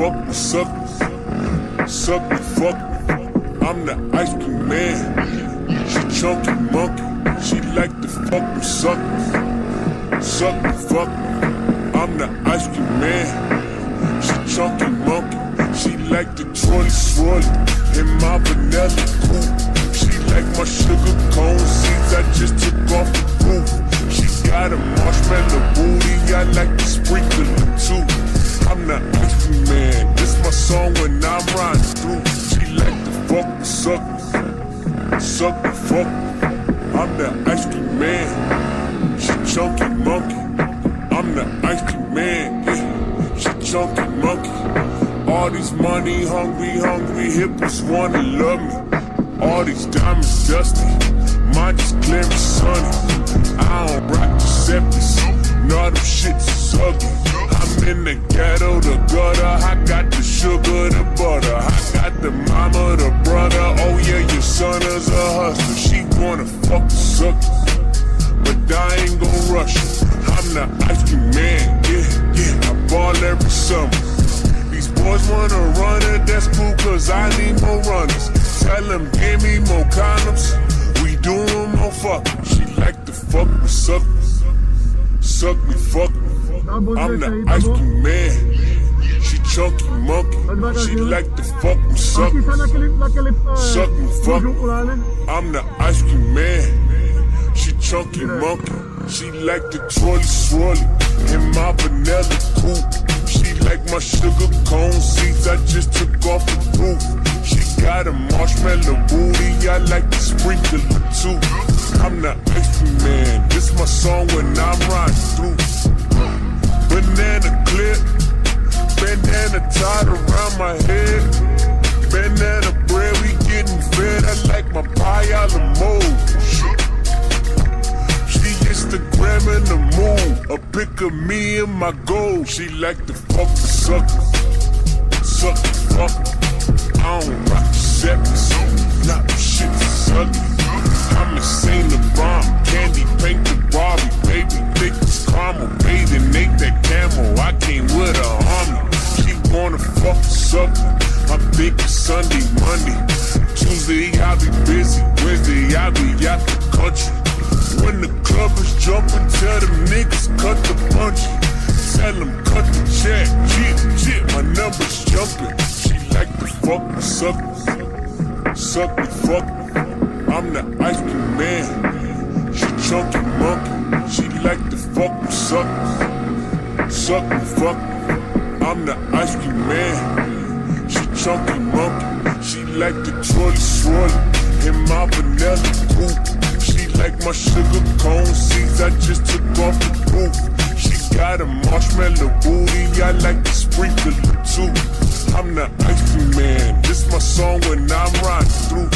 fuck me, suck me, suck me, fuck me. I'm the ice cream man. She chunky monkey. She like to fuck me, suck me, suck me, fuck me. I'm the ice cream man. She chunky monkey. She like the trolley swirly in my vanilla coupe. She like my sugar cone seeds. I just took off the roof. She got a marshmallow booty. I like to sprinkle it too. I'm the ice cream man. This my song when I'm riding through. She like to fuck me, suck me, suck me, fuck me. I'm the ice cream man. She chunky monkey. I'm the ice cream man. Yeah. She chunky monkey. All these money hungry hippos wanna love me. All these diamonds dusty. Mine just clear and sunny. I don't rock the septis. None of them shits is ugly. I'm in the ghetto, the gutter. I got the sugar, the butter. I got the mama, the brother. Oh yeah, your son is a hustler. She wanna fuck the suckers, but I ain't gon' rush her. I'm the ice cream man, yeah. I ball every summer. These boys wanna run it, that's cool, cause I need more runners. Tell them, give me more condoms. We doing more fucking. She like to fuck me, suck me, suck me, fuck me. I'm the ice cream man. She chunky monkey. She like to fuck me, suck me, suck me, fuck me. I'm the ice cream man. She chunky monkey. She like the trolley swirly in my vanilla coupe. She like my sugar cone seeds. I just took off the roof. She got a marshmallow booty. I like to sprinkle it too. I'm the ice cream man. This my song when I'm riding through. Banana clip, bandana tied around my head. Banana bread, we getting fed. I like my pie a la mode. She Instagram in the mood. A pic of me and my gold. She like to fuck the suckers, suck the fuck. I don't rock the septis. Not shit sucky. I'm insane the bomb. Candy paint the Barbie, baby. Thick as caramel. Bathing ate that camel. I came with a army. She wanna fuck suck. I think it's Sunday, Monday. Tuesday I be busy. Wednesday I be out the country. When the club is jumping, tell them niggas cut the punch. Tell them cut the check. Chip, my number's jumping. She like to fuck me, suck me, suck me, fuck me. I'm the ice cream man. She chunky monkey. She like to fuck me, suck me, suck me, fuck me. I'm the ice cream man. She chunky monkey. She like the trolley swirly in my vanilla coupe. She like my sugar cone seeds. I just took off the roof. She got a marshmallow booty. I like to sprinkle it too. I'm the ice cream man. This my song when I'm riding through.